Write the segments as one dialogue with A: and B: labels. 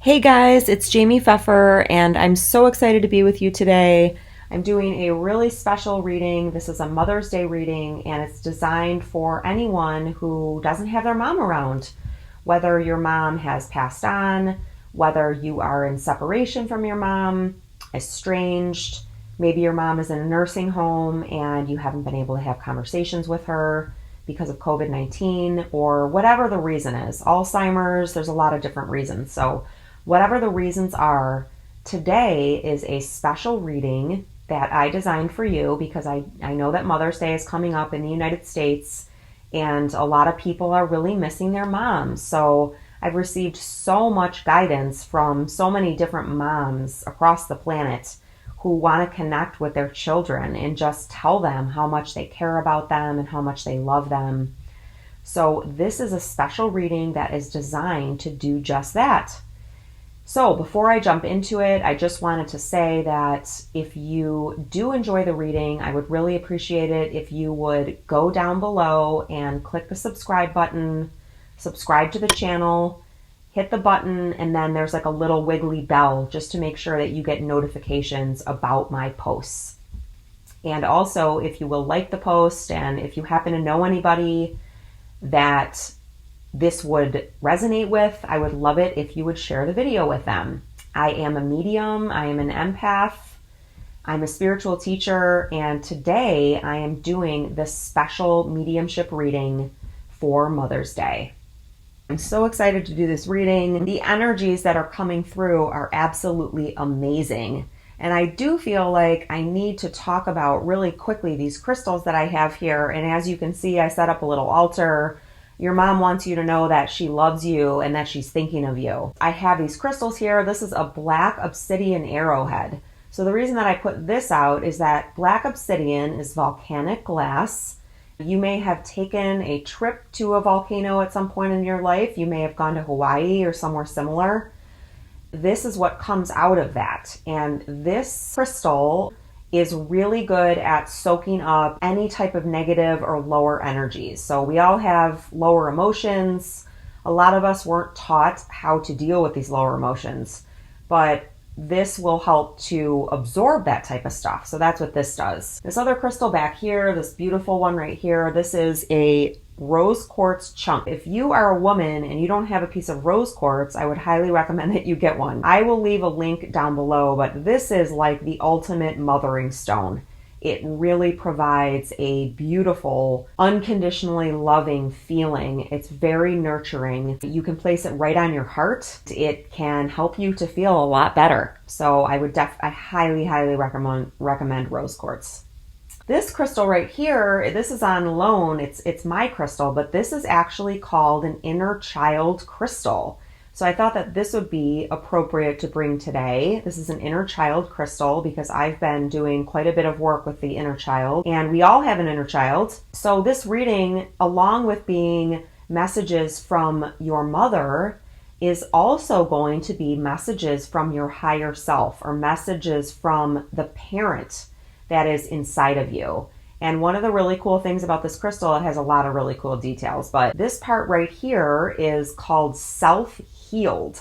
A: Hey guys, it's Jaime Pfeffer, and I'm so excited to be with you today. I'm doing a really special reading. This is a Mother's Day reading, and it's designed for anyone who doesn't have their mom around. Whether your mom has passed on, whether you are in separation from your mom, estranged, maybe your mom is in a nursing home and you haven't been able to have conversations with her because of COVID-19, or whatever the reason is. Alzheimer's, there's a lot of different reasons. So whatever the reasons are, today is a special reading that I designed for you because I know that Mother's Day is coming up in the United States and a lot of people are really missing their moms. So I've received so much guidance from so many different moms across the planet who want to connect with their children and just tell them how much they care about them and how much they love them. So this is a special reading that is designed to do just that. So before I jump into it, I just wanted to say that if you do enjoy the reading, I would really appreciate it if you would go down below and click the subscribe button, subscribe to the channel, hit the button, and then there's like a little wiggly bell just to make sure that you get notifications about my posts. And also, if you will like the post and if you happen to know anybody that this would resonate with, I would love it if you would share the video with them. I am a medium, I am an empath, I'm a spiritual teacher, and today I am doing this special mediumship reading for Mother's Day. I'm so excited to do this reading. The energies that are coming through are absolutely amazing. And I do feel like I need to talk about really quickly these crystals that I have here. And as you can see, I set up a little altar. Your mom wants you to know that she loves you and that she's thinking of you. I have these crystals here. This is a black obsidian arrowhead. So the reason that I put this out is that black obsidian is volcanic glass. You may have taken a trip to a volcano at some point in your life. You may have gone to Hawaii or somewhere similar. This is what comes out of that. And this crystal is really good at soaking up any type of negative or lower energies. So we all have lower emotions. A lot of us weren't taught how to deal with these lower emotions, but this will help to absorb that type of stuff. So that's what this does. This other crystal back here, this beautiful one right here, this is a rose quartz chunk. If you are a woman and you don't have a piece of rose quartz, I would highly recommend that you get one. I will leave a link down below, but this is like the ultimate mothering stone. It really provides a beautiful, unconditionally loving feeling. It's very nurturing. You can place it right on your heart. It can help you to feel a lot better. So I highly, highly recommend rose quartz. This crystal right here, this is on loan. It's my crystal, but this is actually called an inner child crystal. So I thought that this would be appropriate to bring today. This is an inner child crystal because I've been doing quite a bit of work with the inner child, and we all have an inner child. So this reading, along with being messages from your mother, is also going to be messages from your higher self or messages from the parent that is inside of you. And one of the really cool things about this crystal, it has a lot of really cool details, but this part right here is called self-healed.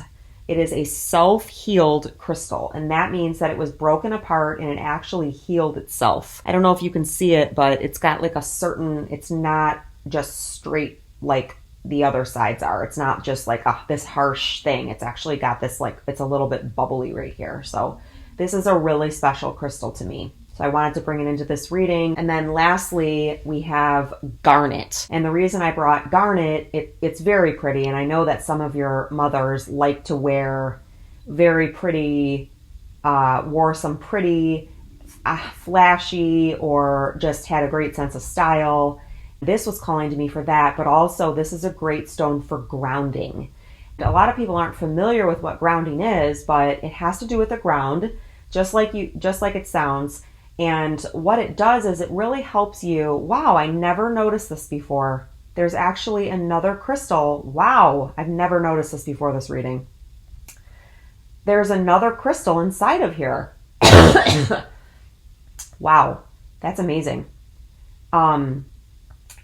A: It is a self-healed crystal, and that means that it was broken apart and it actually healed itself. I don't know if you can see it, but it's got like a certain, it's not just straight like the other sides are. It's not just like this harsh thing. It's actually got this like, it's a little bit bubbly right here. So this is a really special crystal to me. So I wanted to bring it into this reading. And then lastly, we have garnet. And the reason I brought garnet, it's very pretty. And I know that some of your mothers like to wear very pretty, wore some pretty flashy, or just had a great sense of style. This was calling to me for that, but also this is a great stone for grounding. A lot of people aren't familiar with what grounding is, but it has to do with the ground, just like it sounds. And what it does is it really helps you. Wow, I never noticed this before. There's actually another crystal. Wow, I've never noticed this before this reading. There's another crystal inside of here. Wow, that's amazing.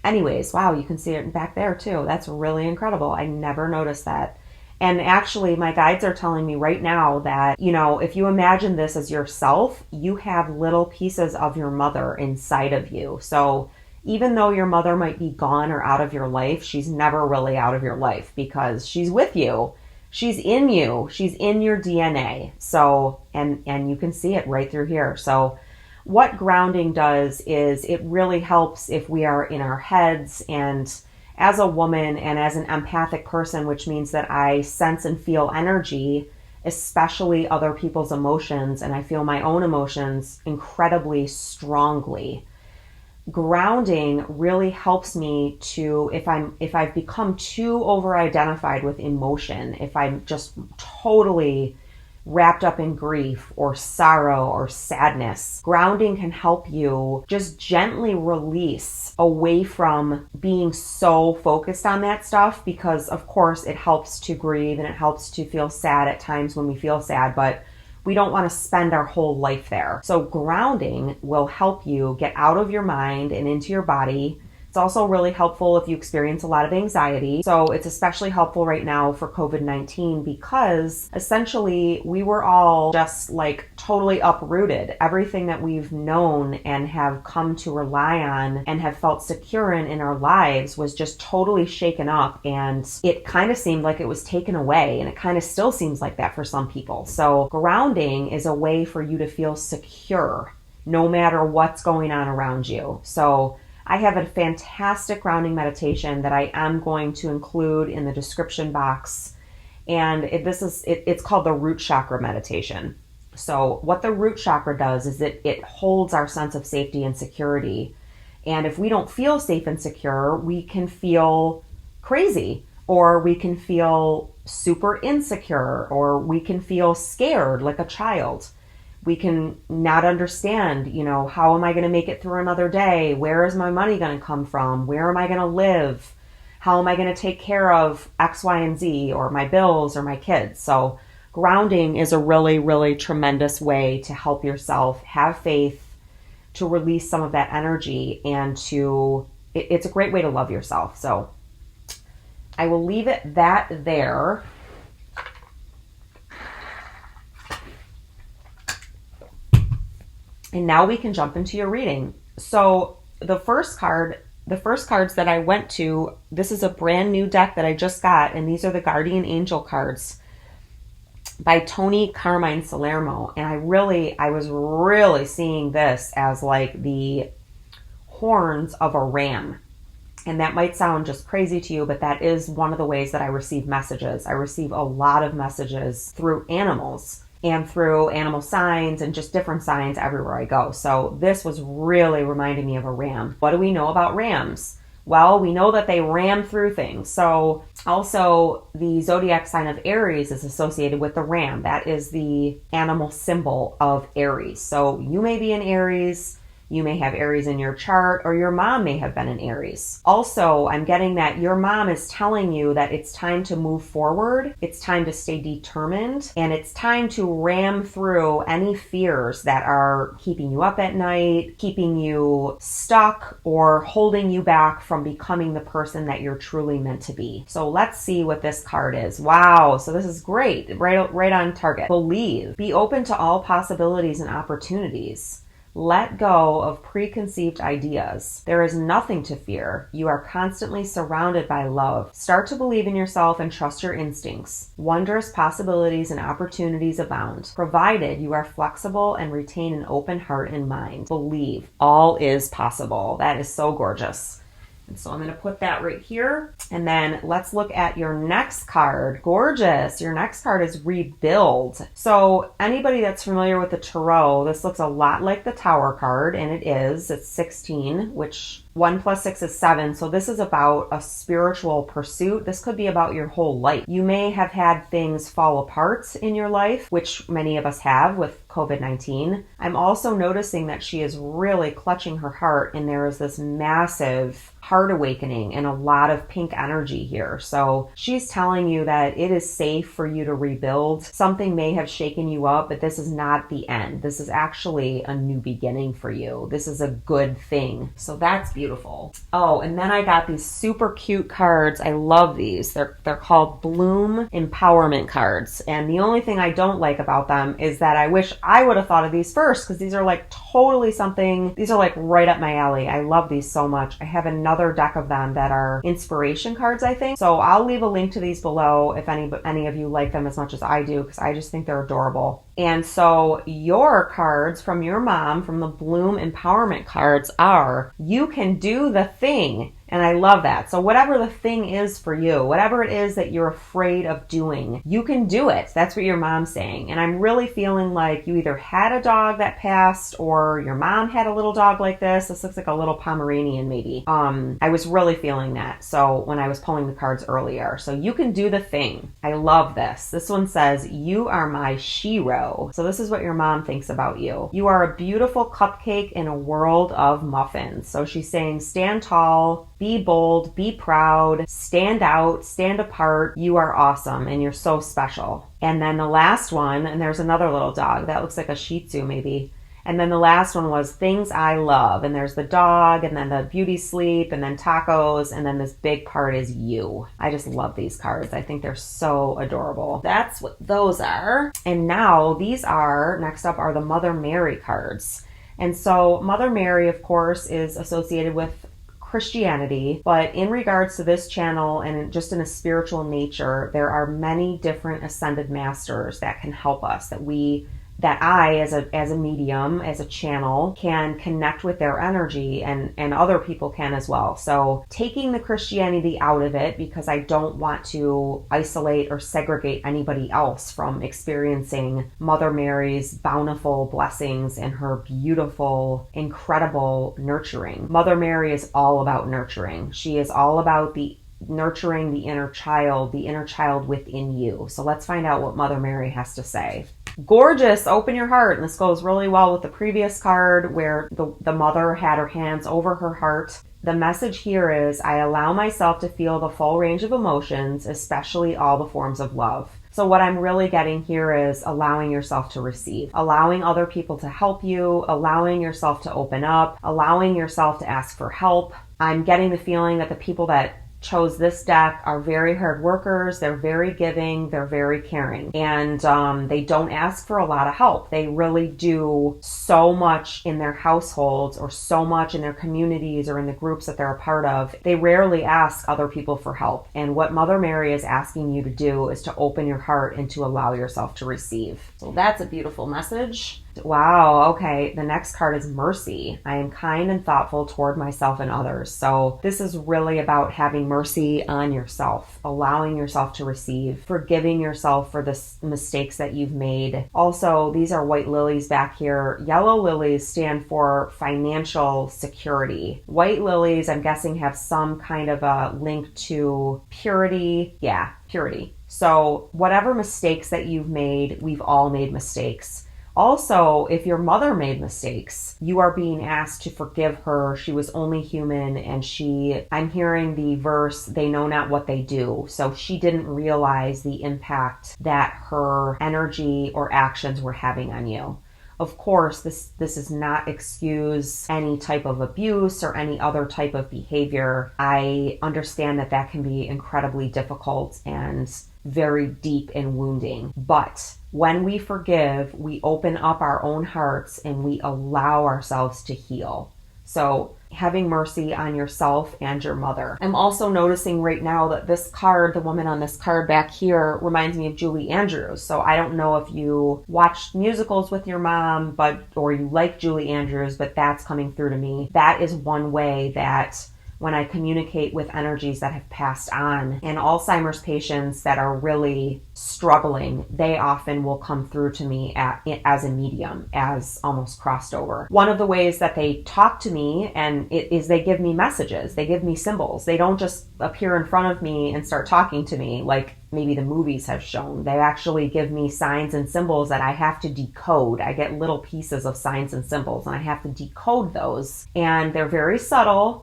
A: Anyways, wow, you can see it back there too. That's really incredible. I never noticed that. And actually, my guides are telling me right now that, if you imagine this as yourself, you have little pieces of your mother inside of you. So even though your mother might be gone or out of your life, she's never really out of your life because she's with you. She's in you. She's in your DNA. So, and you can see it right through here. So what grounding does is it really helps if we are in our heads. And as a woman and as an empathic person, which means that I sense and feel energy, especially other people's emotions, and I feel my own emotions incredibly strongly. Grounding really helps me to, if I've become too over identified with emotion, if I'm just totally wrapped up in grief or sorrow or sadness, grounding can help you just gently release away from being so focused on that stuff, because of course it helps to grieve and it helps to feel sad at times when we feel sad, but we don't want to spend our whole life there. So grounding will help you get out of your mind and into your body. It's also really helpful if you experience a lot of anxiety. So it's especially helpful right now for COVID-19 because essentially we were all just like totally uprooted. Everything that we've known and have come to rely on and have felt secure in our lives was just totally shaken up, and it kind of seemed like it was taken away, and it kind of still seems like that for some people. So grounding is a way for you to feel secure no matter what's going on around you. So I have a fantastic grounding meditation that I am going to include in the description box. And it's called the root chakra meditation. So what the root chakra does is it holds our sense of safety and security. And if we don't feel safe and secure, we can feel crazy, or we can feel super insecure, or we can feel scared like a child. We can not understand, how am I going to make it through another day? Where is my money going to come from? Where am I going to live? How am I going to take care of X, Y, and Z, or my bills or my kids? So grounding is a really, really tremendous way to help yourself have faith, to release some of that energy, and it's a great way to love yourself. So I will leave it there. And now we can jump into your reading. So the first cards that I went to, this is a brand new deck that I just got, and these are the Guardian Angel cards by Tony Carmine Salermo. And I was really seeing this as like the horns of a ram. And that might sound just crazy to you, but that is one of the ways that I receive messages. I receive a lot of messages through animals and through animal signs and just different signs everywhere I go. So this was really reminding me of a ram. What do we know about rams? Well, we know that they ram through things. So also the zodiac sign of Aries is associated with the ram. That is the animal symbol of Aries. So you may be an Aries. You may have Aries in your chart, or your mom may have been an Aries. Also, I'm getting that your mom is telling you that it's time to move forward, it's time to stay determined, and it's time to ram through any fears that are keeping you up at night, keeping you stuck, or holding you back from becoming the person that you're truly meant to be. So let's see what this card is. Wow, so this is great. Right on target. Believe. Be open to all possibilities and opportunities. Let go of preconceived ideas. There is nothing to fear. You are constantly surrounded by love. Start to believe in yourself and trust your instincts. Wondrous possibilities and opportunities abound, provided you are flexible and retain an open heart and mind. Believe. All is possible. That is so gorgeous. And so I'm going to put that right here. And then let's look at your next card. Gorgeous. Your next card is Rebuild. So anybody that's familiar with the Tarot, this looks a lot like the Tower card, and it is. It's 16, which 1 + 6 is 7. So this is about a spiritual pursuit. This could be about your whole life. You may have had things fall apart in your life, which many of us have with COVID-19. I'm also noticing that she is really clutching her heart, and there is this massive heart awakening and a lot of pink energy here. So she's telling you that it is safe for you to rebuild. Something may have shaken you up, but this is not the end. This is actually a new beginning for you. This is a good thing. So that's beautiful. beautiful. Oh, and then I got these super cute cards. I love these. They're called Bloom Empowerment cards. And the only thing I don't like about them is that I wish I would have thought of these first, because these are like totally something, these are like right up my alley. I love these so much. I have another deck of them that are inspiration cards, I think. So I'll leave a link to these below if any of you like them as much as I do, because I just think they're adorable. And so your cards from your mom, from the Bloom Empowerment cards, are you can do the thing. And I love that. So whatever the thing is for you, whatever it is that you're afraid of doing, you can do it. That's what your mom's saying. And I'm really feeling like you either had a dog that passed or your mom had a little dog like this. This looks like a little Pomeranian maybe. I was really feeling that. So when I was pulling the cards earlier. So you can do the thing. I love this. This one says, you are my shiro. So this is what your mom thinks about you. You are a beautiful cupcake in a world of muffins. So she's saying, stand tall, be bold, be proud, stand out, stand apart. You are awesome and you're so special. And then the last one, and there's another little dog that looks like a Shih Tzu maybe. And then the last one was things I love. And there's the dog, and then the beauty sleep, and then tacos, and then this big part is you. I just love these cards. I think they're so adorable. That's what those are. And now these are, next up are the Mother Mary cards. And so Mother Mary, of course, is associated with Christianity, but in regards to this channel and just in a spiritual nature, there are many different ascended masters that can help us, that I, as a medium, as a channel, can connect with their energy, and other people can as well. So taking the Christianity out of it, because I don't want to isolate or segregate anybody else from experiencing Mother Mary's bountiful blessings and her beautiful, incredible nurturing. Mother Mary is all about nurturing. She is all about nurturing the inner child within you. So let's find out what Mother Mary has to say. Gorgeous, open your heart. And this goes really well with the previous card where the mother had her hands over her heart. The message here is, I allow myself to feel the full range of emotions, especially all the forms of love. So what I'm really getting here is allowing yourself to receive, allowing other people to help you, allowing yourself to open up, allowing yourself to ask for help. I'm getting the feeling that the people that chose this deck are very hard workers, they're very giving, they're very caring, and they don't ask for a lot of help. They really do so much in their households or so much in their communities or in the groups that they're a part of. They rarely ask other people for help. And what Mother Mary is asking you to do is to open your heart and to allow yourself to receive. So that's a beautiful message. Wow, okay, the next card is Mercy. I am kind and thoughtful toward myself and others. So this is really about having mercy on yourself, allowing yourself to receive, forgiving yourself for the mistakes that you've made. Also, these are white lilies back here. Yellow lilies stand for financial security. White lilies, I'm guessing, have some kind of a link to purity. Yeah, purity. So whatever mistakes that you've made, we've all made mistakes. Also, if your mother made mistakes, you are being asked to forgive her. She was only human, and I'm hearing the verse, they know not what they do. So she didn't realize the impact that her energy or actions were having on you. Of course, this does not excuse any type of abuse or any other type of behavior. I understand that can be incredibly difficult and very deep and wounding. But when we forgive, we open up our own hearts and we allow ourselves to heal. So having mercy on yourself and your mother. I'm also noticing right now that this card, the woman on this card back here, reminds me of Julie Andrews. So I don't know if you watched musicals with your mom, or you like Julie Andrews, but that's coming through to me. That is one way that when I communicate with energies that have passed on, and Alzheimer's patients that are really struggling, they often will come through to me as a medium, as almost crossed over. One of the ways that they talk to me is they give me messages, they give me symbols. They don't just appear in front of me and start talking to me like maybe the movies have shown. They actually give me signs and symbols that I have to decode. I get little pieces of signs and symbols and I have to decode those. And they're very subtle,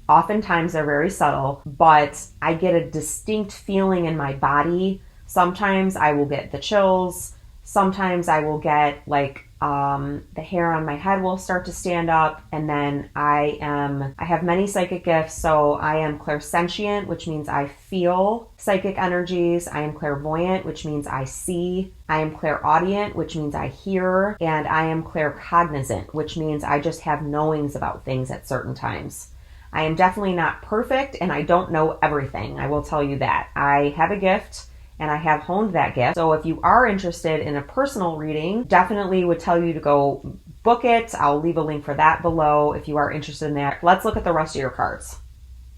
A: oftentimes they're very subtle, but I get a distinct feeling in my body. Sometimes I will get the chills. Sometimes I will get like The hair on my head will start to stand up, and then I have many psychic gifts. So I am clairsentient, which means I feel psychic energies. I am clairvoyant, which means I see. I am clairaudient, which means I hear. And I am claircognizant, which means I just have knowings about things at certain times. I am definitely not perfect, and I don't know everything. I will tell you that. I have a gift, and I have honed that gift. So if you are interested in a personal reading, definitely would tell you to go book it. I'll leave a link for that below if you are interested in that. Let's look at the rest of your cards.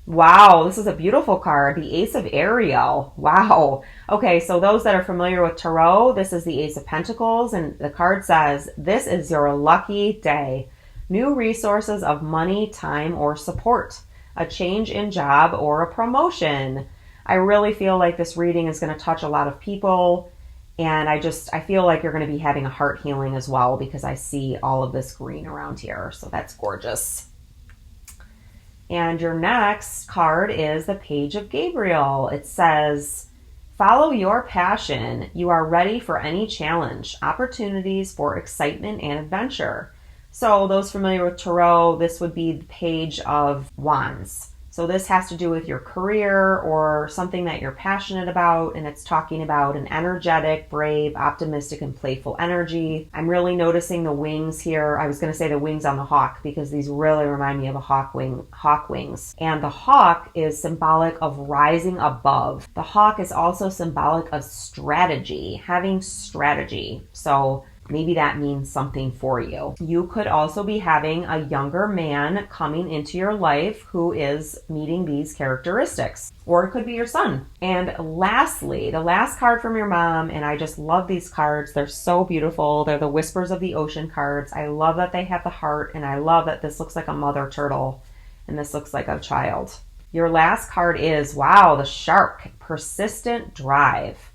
A: Wow, this is a beautiful card, the Ace of Ariel. Wow. Okay, so those that are familiar with Tarot, this is the Ace of Pentacles, and the card says, this is your lucky day. New resources of money, time, or support. A change in job or a promotion. I really feel like this reading is going to touch a lot of people, and I feel like you're going to be having a heart healing as well, because I see all of this green around here, so that's gorgeous. And your next card is the Page of Gabriel. It says, follow your passion. You are ready for any challenge, opportunities for excitement and adventure. So those familiar with Tarot, this would be the Page of Wands. So this has to do with your career or something that you're passionate about, and it's talking about an energetic, brave, optimistic, and playful energy. I'm really noticing the wings here. I was going to say the wings on the hawk, because these really remind me of a hawk wings. And the hawk is symbolic of rising above. The hawk is also symbolic of strategy, having strategy. So maybe that means something for you. You could also be having a younger man coming into your life who is meeting these characteristics, or it could be your son. And lastly, the last card from your mom, and I just love these cards. They're so beautiful. They're the Whispers of the Ocean cards. I love that they have the heart, and I love that this looks like a mother turtle and this looks like a child. Your last card is, wow, the Shark, persistent drive.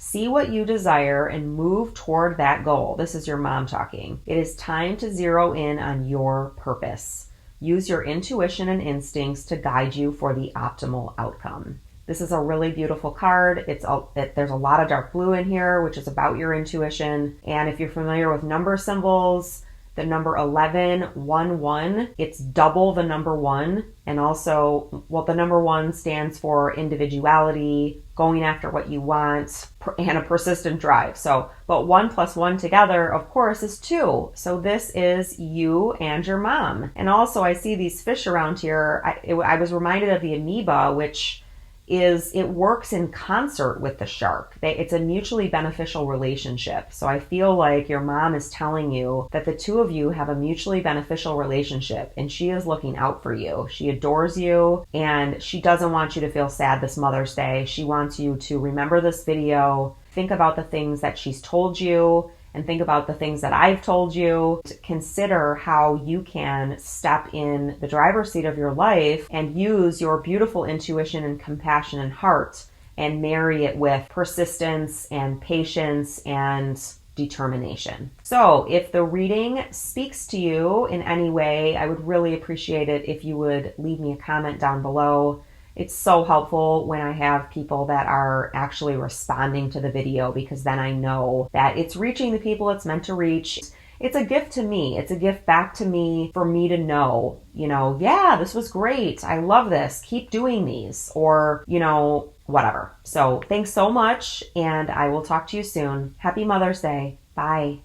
A: See what you desire and move toward that goal. This is your mom talking. It is time to zero in on your purpose. Use your intuition and instincts to guide you for the optimal outcome. This is a really beautiful card. There's a lot of dark blue in here, which is about your intuition. And if you're familiar with number symbols, the number 1111, it's double the number 1. And also, well, the number 1 stands for individuality, going after what you want, and a persistent drive. So, but 1 plus 1 together, of course, is 2. So this is you and your mom. And also, I see these fish around here. I was reminded of the amoeba, which it works in concert with the shark. It's a mutually beneficial relationship. So I feel like your mom is telling you that the two of you have a mutually beneficial relationship, and she is looking out for you. She adores you, and she doesn't want you to feel sad this Mother's Day. She wants you to remember this video, think about the things that she's told you, and think about the things that I've told you. Consider how you can step in the driver's seat of your life and use your beautiful intuition and compassion and heart and marry it with persistence and patience and determination. So if the reading speaks to you in any way, I would really appreciate it if you would leave me a comment down below. It's so helpful when I have people that are actually responding to the video, because then I know that it's reaching the people it's meant to reach. It's a gift to me. It's a gift back to me for me to know, yeah, this was great. I love this. Keep doing these, or, whatever. So thanks so much, and I will talk to you soon. Happy Mother's Day. Bye.